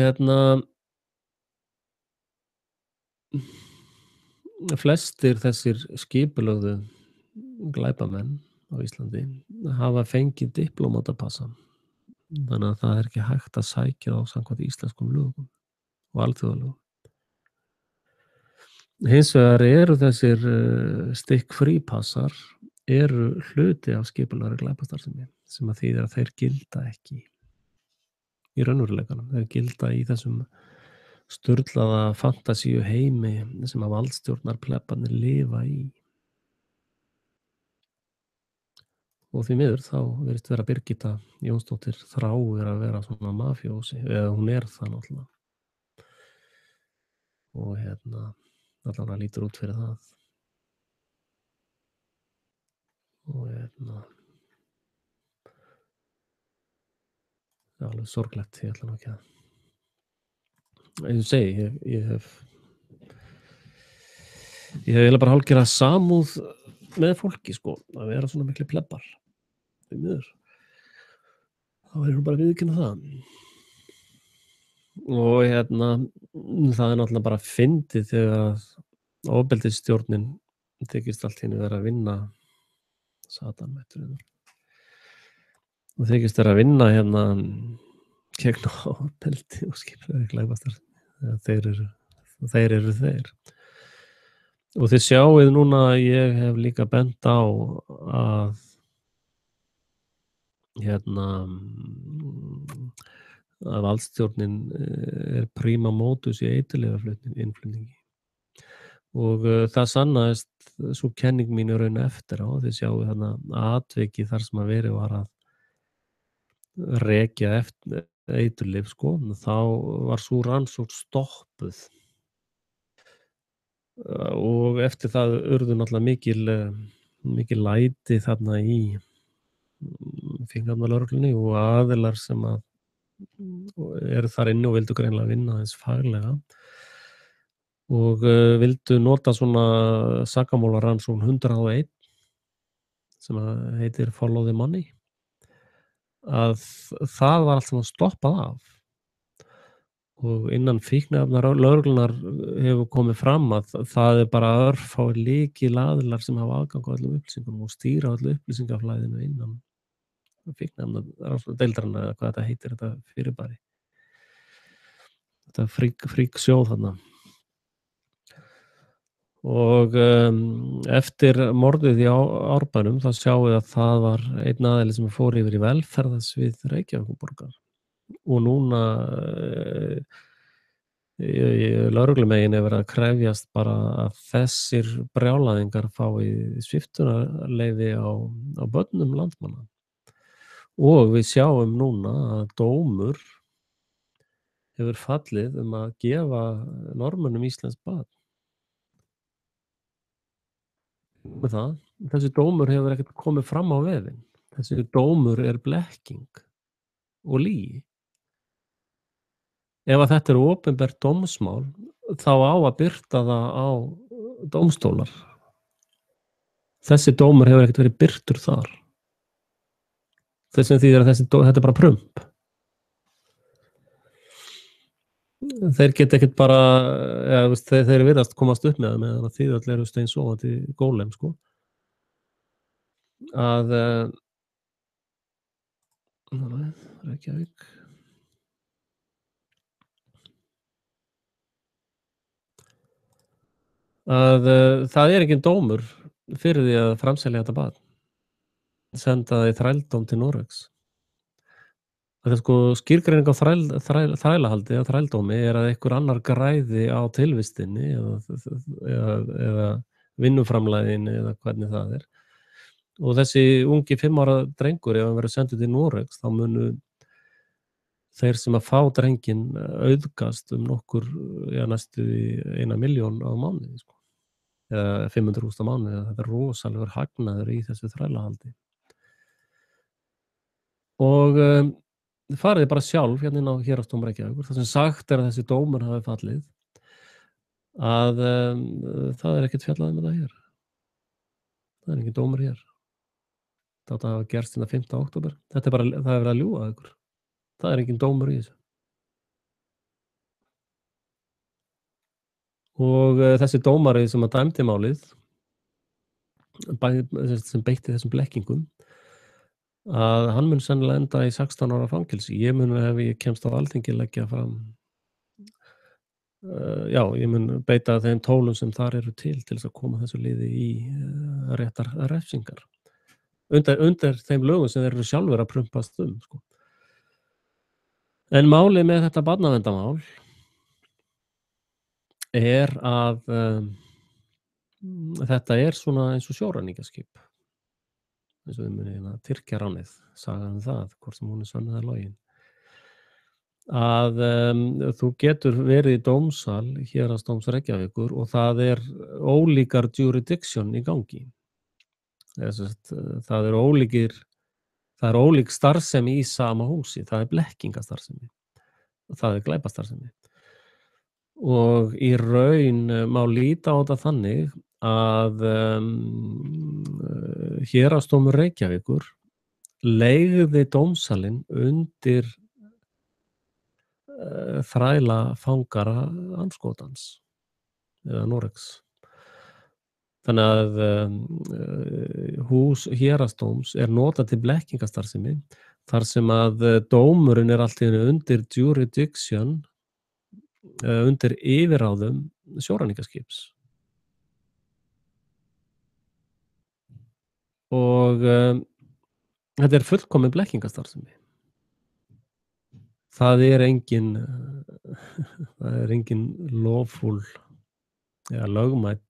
flestir þessir skipulögðu glæpamenn á Íslandi hafa fengið diplómatapassa. Þannig að það er ekki hægt að sækja þá samkvæmt íslenskum lögum og alþjóðalögum. Hins vegar eru þessir stikkfrípassar eru hluti af skipulagðri glæpastarfsemi sem að þýðir að þeir gilda ekki í raunveruleikanum. Þeir gilda í þessum sturlaða fantasíu heimi sem að valdstjórnar plebbarnir lifa í. Og því miður þá virðist vera Birgitta Jónsdóttir þráir að vera svona mafíósi, eða hún er það náttúrulega. Og allavega lítur út fyrir það. Og alveg sorglegt, ég ætla nú ekki að eins og segi, ég hef eiginlega bara hálfgerða samúð með fólki, sko, að vera svona miklir plebbar. Því miður. Þá verður bara að viðurkenna það. Og það er náttúrulega bara fyndið þegar að ofbeldisstjórnin þykist allt í einu vera að vinna satanmætturinn. Og þykist vera að vinna gegn ofbeldi og skipulagðri glæpastarfsemi. Þeir eru þeir. Og þið sjáið núna að ég hef líka bent á að að valdstjórnin er prima modus í eiturlyfjainnflutningi. Og það sannaðist sú kenning mín í raun eftir á. Þið sjáið þarna atviki þar sem að verið var að rekja eftir eiturlyf, sko. Þá var sú rannsókn stoppuð. Og eftir það urðu náttúrulega mikil læti þarna í fíkniefnalögreglunni og aðilar sem að eru þar inni og vildu greinilega vinna aðeins faglega og vildu nota svona sakamálarannsókn 101 sem að heitir Follow the Money, að það var allt saman stoppað af. Og innan fíkniefnalögreglunnar hefur komið fram að það er bara örfáir lykilaðilar sem hafa aðgang á öllum upplýsingum og stýra öllu upplýsingaflæðinu innan fíkniefnadeildarinnar, eða hvað þetta heitir, þetta fyrirbæri. Þetta frík sjóð þarna. Og eftir morðið í Árbænum þá sjáum við að það var einn aðili sem fór yfir í velferðarsvið Reykjavíkurborgar. Og núna lögreglumegin er verið að krefjast bara að þessir brjálæðingar fái sviptunarleyfi á börnum landsmanna. Og við sjáum núna að dómur hefur fallið að gefa Norðmönnum íslenskt barn. Með það, þessi dómur hefur ekkert komið fram á vefinn. Þessi dómur er blekking og lygi. Ef að þetta opinbert dómsmál, þá á að birta það á dómstólar. Þessi dómur hefur ekkert verið birtur þar. Þess vegna þýðir að þetta er bara prump. Þeir geta ekkert bara, þeir virðast komast upp með það meðan að þýðall eru steinsofandi gólem, sko. Að Reykjavík. Að það er enginn dómur fyrir því að framselja þetta barn. Senda það í þrældóm til Noregs. Þetta sko skýrgreining á þrælahaldi eða þrældómi er að einhver annar græði á tilvistinni eða vinnuframlaginu eða hvernig það er. Og þessi ungi 5 ára drengur, ef hann verður sendur til Noregs, þá munu þeir sem að fá drenginn auðgast nokkur, næstu 1 milljón á mánuði, sko. Eða 500.000 á mánuði. Þetta er rosalegur hagnaður í þessu þrælahaldi. Og farið bara sjálf inn á Héraðsdóm Reykjavíkur, þar sem sagt er að þessi dómur hafi fallið, að það er ekkert fjallað þetta hér. Það er enginn dómur hér. Þetta hafa gerst 5. október. Það er verið að ljúga ykkur. Það er enginn dómur í þessu. Og þessi dómari sem að dæmdi málið, sem beitti þessum blekkingum, að hann mun sennilega enda í 16 ára fangelsi. Ég mun, ef ég kemst á Alþingi, leggja fram, ég mun beita þeim tólum sem þar eru til þess að koma þessu liði í réttar refsingar. Undir þeim lögum sem þeir eru sjálfur að prumpast sko. En málið með þetta barnaverndarmál er að, þetta er svona eins og sjóræningjaskip, eins og við munið Tyrkjaránið, sagan um það, hvort sem hún er sönn eða login. Að, þú getur verið í dómsal Héraðsdóms Reykjavíkur og það er ólíkar jurisdiction í gangi. Eða sem sagt, það er ólík starfsemi í sama húsi, það er blekkingastarfsemi og það er glæpastarfsemi. Og í raun má líta á þetta þannig að Héraðsdómur Reykjavíkur leigði dómsalinn undir þræla fangara andskotans eða Noregs. Þannig að hús Héraðsdóms er notað til blekkingastarfsemi þar sem að dómurinn er allt í einu undir jurisdiction, undir yfirráðum sjóræningjaskips. Og þetta er fullkomin blekkingastarfsemi. Það er engin lawful eða lögmæt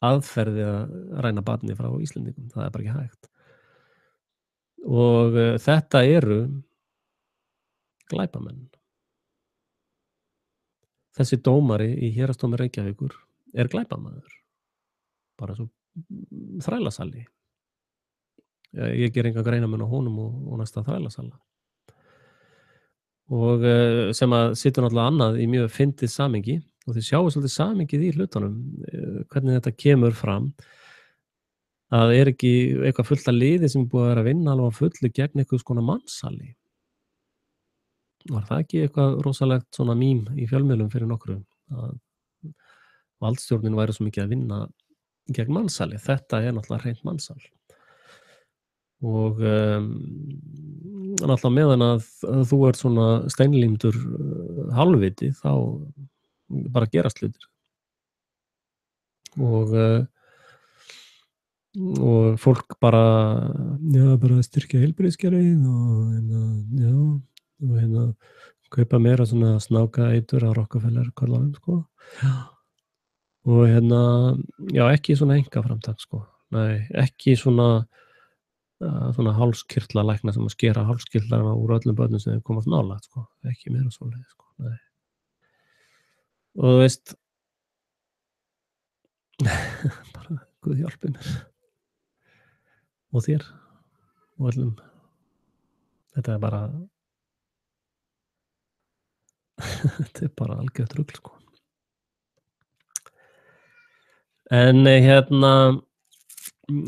aðferð við að ræna barni frá Íslendingum. Það er bara ekki hægt. Og þetta eru glæpamenn. Þessi dómari í Héraðsdómi Reykjavíkur er glæpamaður. Bara svo þrælasali. Ég ger enga greinarmun á honum og næsta þrælasala. Og sem að situr náttúrulega annað í mjög fyndið samhengi og þið sjáu svolítið samhengið í hlutunum, hvernig þetta kemur fram. Það er ekki eitthvað fullt af liði sem er búið að vera að vinna alveg á fullu gegn einhvers konar mansali. Var það ekki eitthvað rosalegt svona mím í fjölmiðlum fyrir nokkru að valdstjórnin væri svo mikið að vinna gegn mansali? Þetta er náttúrulega hreint mansal. Og náttúrulega meðan að þú ert svona steinlímdur hálfviti þá bara gerast hlutir. Og fólk bara styrkja heilbrigðiskerfið og kaupa meira svona snákaeitur á Rockefeller körlunum, sko. Og ekki svona einkaframtak, sko. Nei, ekki svona hálskirtlalækna sem að skera hálskirtlana úr öllum börnum sem þeir komast nálægt, sko. Ekki meira svoleiðis, sko. Nei. Og þú veist bara Guð hjálpi mér og þér og öllum. Þetta er bara þetta er bara algjört rugl, sko. En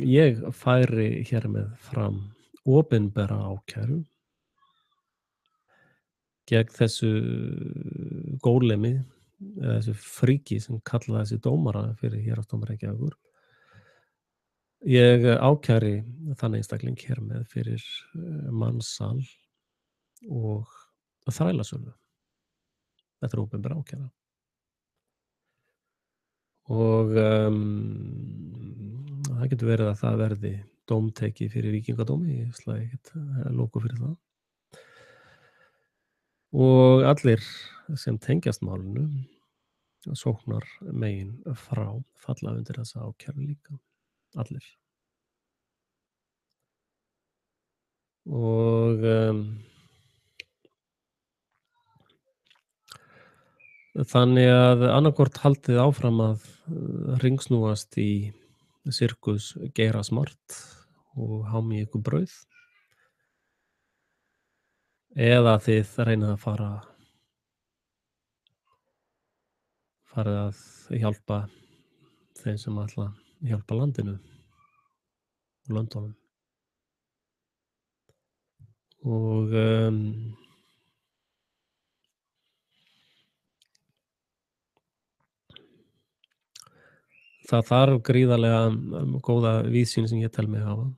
ég færi hér með fram opinbera ákæru gegn þessu gólemi eða þessu fríki sem kallaði þessi dómara fyrir Héraðsdóm Reykjavíkur. Ég ákæri þann einstakling hér með fyrir mansal og þrælasölu. Þetta er opinber ákæra. Og það getur verið að það verði dómteki fyrir Víkingadómi, ég ætla ekkert að loka fyrir það. Og allir sem tengjast málinu sóknar megin frá falla undir þessa ákæru líka. Allir. Og þannig að annarkvort haldið áfram að hringsnúast í sirkus Geira Smart og hámi ykkur brauð eða þið reynið að farið að hjálpa þeim sem ætla að hjálpa landinu og löndunum. Og það þarf gríðarlega góða víðsýn sem ég tel mig hafa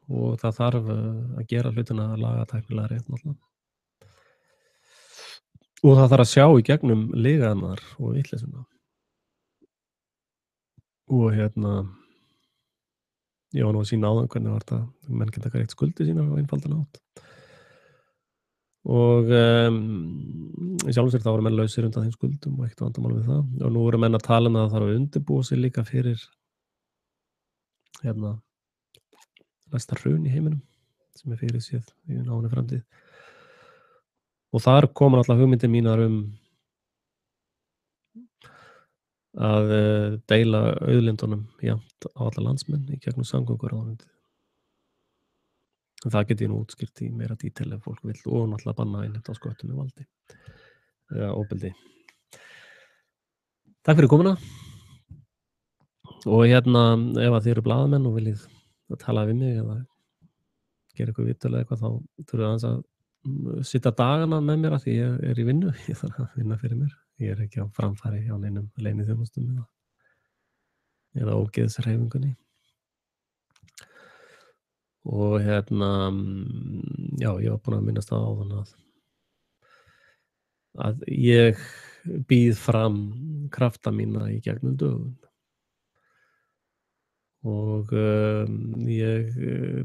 og það þarf að gera hlutina lagatæknilega rétt náttúrulega. Og það þarf að sjá í gegnum lygarnar og vitleysuna. Og ég var nú að sýna áðan hvernig var þetta menn geta greitt skuldir sínar á einfaldan hátt. og í sjálfu sér þá eru menn lausir undan þeim skuldum og ekkert vandamál við það. Og nú eru menn að tala um að það þarf að undirbúa sig líka fyrir hérna næsta hrun í heiminum sem er fyrirséð í náinni framtíð. Og þar koma náttúrlega hugmyndir mínar að deila auðlindunum jafnt á alla landsmenn í gegnum samgönguráðuneytið. Það get ég nú útskýrt í meira dítel ef fólk vill og náttúrlega banna innheimtu á sköttum með valdi eða ofbeldi. Takk fyrir komuna. Og ef að þið eru blaðamenn og viljið tala við mig eða gera eitthvað viðtöl eða eitthvað, þá þurfið aðeins að sitja dagana með mér af því ég er í vinnu. Ég þarf að vinna fyrir mér. Ég er ekki á framfæri hjá neinum leyniþjónustum eða ógeðshreyfingunni. Og já, ég var búinn að minnast það áðan að ég býð fram krafta mína í gegnum dögun. Og ég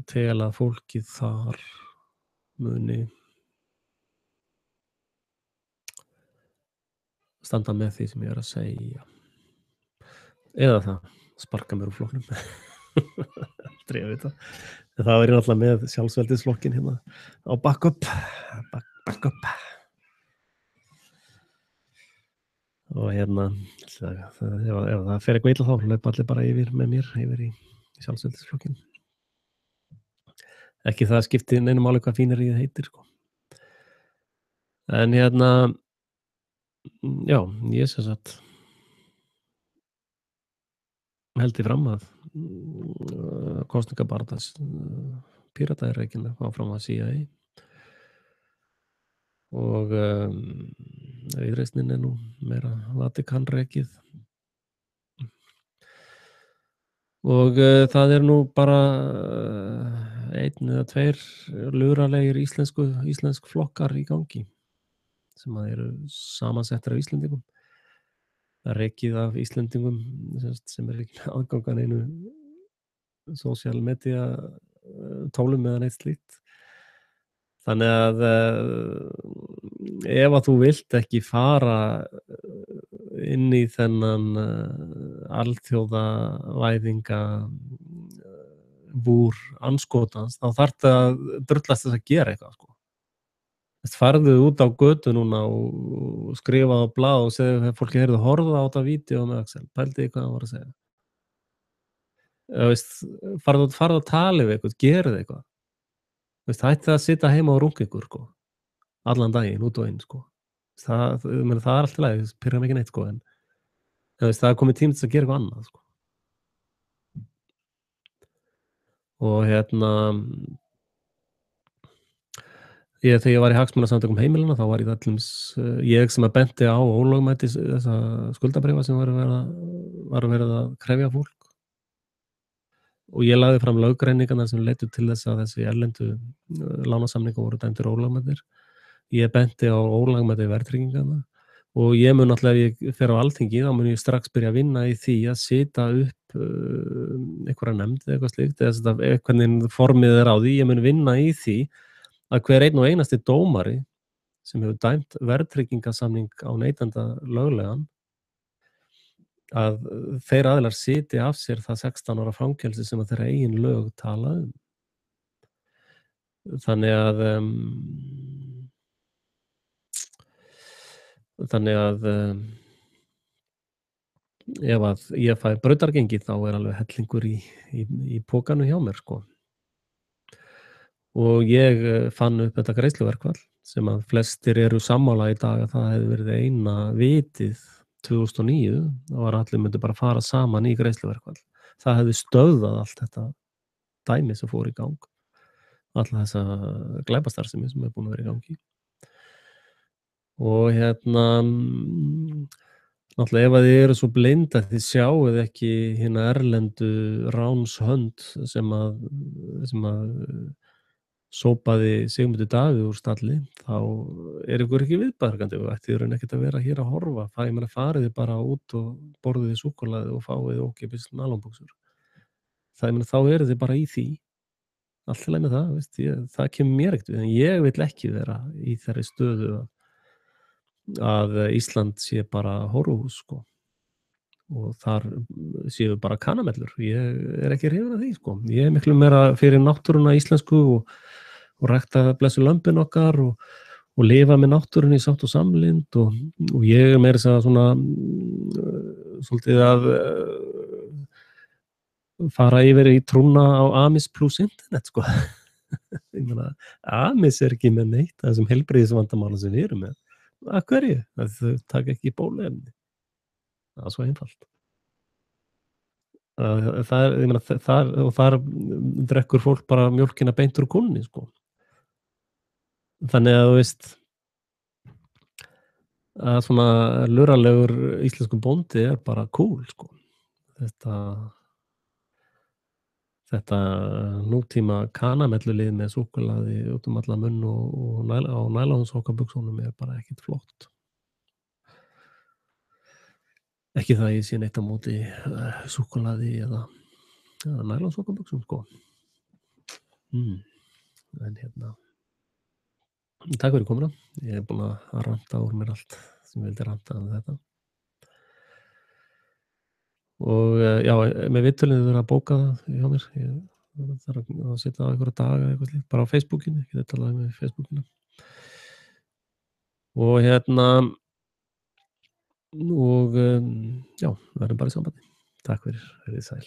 tel að fólkið þar muni standa með því sem ég er að segja. Eða það, sparka mér úr flokknum. Aldrei að vita. En það var ég náttúrulega með sjálfsveldisflokkinn hérna á backup. Og ef það fer eitthvað illa þá hlaupa allir bara yfir með mér yfir í sjálfsveldisflokkinn. Ekki það skipti neinu máli hvað fíneríið heitir, sko. En já, ég sem sagt held því fram að kosningabaráttan Pírata í Reykjavík áfram að CIA og Viðreisnin er nú meira Vatikanrekið. Og það er nú bara einn eða tveir luralegir íslensk flokkar í gangi sem að eru samansettir af Íslendingum. Rekið af Íslendingum sem er ekki aðgang að neinu social media tólum eða neitt slíkt. Þannig að ef að þú vilt ekki fara inn í þennan alþjóðavæðinga búr andskotans, þá þarftu að drullast þess að gera eitthvað, sko. Farðu út á götu núna og skrifa á blað og segðu fólki, heyrðu, horfa á þetta vídeó með Axel, pældi í hvað hann var að segja. Farðu að tala við eitthvað, gerðu eitthvað. Hættið að sitja heima og runga ykkur, sko. Allan daginn, út og inn, sko. Það er allt í lagi, það pirrar mig ekki neitt, sko, en það er komið tími til að gera eitthvað annað, sko. Og þegar ég var í Hagsmunasamtökum heimilanna, þá var ég sem að benti á ólögmæti þessa skuldabréfa sem var verið að krefja fólk. Og ég lagði fram löggreiningarnar sem leiddu til þess að þessi erlendu lánasamningar voru dæmdir ólögmætir. Ég benti á ólögmæti verðtryggingarnar og ég mun náttúrulega, ef ég fer á Alþingi, þá mun ég strax byrja að vinna í því að setja upp einhverja nefnd eða eitthvað slíkt, eða hvernig formið er á því. Ég mun vinna í því að hver einn og einasti dómari sem hefur dæmt verðtryggingasamning á neytanda löglegan, að þeir aðilar sitji af sér það 16 ára fangelsi sem að þeirra eigin lög tala um. Þannig að ef að ég fæ brautargengi, þá er alveg hellingur í pókanu hjá mér, sko. Og ég fann upp þetta greiðsluverkfall sem að flestir eru sammála í dag að það hefði verið eina vitið 2009, þá var allir myndu bara fara saman í greiðsluverkfall. Það hefði stöðvað allt þetta dæmi sem fór í gang, alla þessa glæpastarfsemi sem er búin að vera í gangi. Og náttúrulega ef að þið eru svo blind að þið sjáuð ekki hina erlendu ránshönd sem að sópaði Sigmundur Davíð úr stalli, þá er ykkur ekki viðbæðargandi og ætti þið ekkert að vera hér að horfa. Farið þið bara út og borðið þið súkkulaði og fáið ókeypis nælonbuxur. Þá eru þið bara í því allt í lagi með það, veist, það kemur mér ekkert við, en ég vill ekki vera í þeirri stöðu að Ísland sé bara hóruhús, sko, og þar séu bara kanamellur. Ég er ekki hrifinn af því, sko. Ég er miklu meira fyrir náttúruna íslensku og rækta blessuð lömbin okkar og lifa með náttúrunni í sátt og samlynd og ég er meira að segja svona svolítið að fara yfir í trúna á Amis plus internet, sko. Ég meina, Amis er ekki með neitt af þessum heilbrigðisvandamálum sem við erum með. Af hverju? Að þau taka ekki bóluefni. Það er svo einfalt. Það er, ég meina, þar drekkur fólk bara mjólkina beint úr kúnni, sko. Þannig að þú veist að svona luralegur íslenskur bóndi er bara cool, sko. Þetta nútíma kanamellulið með súkkulaði út um allan munn og á nælonsokkabuksunum er bara ekkert flott. Ekki það að ég sé neitt á móti súkkulaði eða nælonsokkabuxum, sko. En takk fyrir komuna. Ég er búinn að ranta úr mér allt sem ég vildi ranta um þetta. Og já, með viðtölin þið verða að bóka það hjá mér. Ég þarf að setja á einhverja daga eða eitthvað slíkt, bara á Facebookinu, ég get talað með Facebookinu. Og og já, við verðum bara í sambandi. Takk fyrir, verið sæl.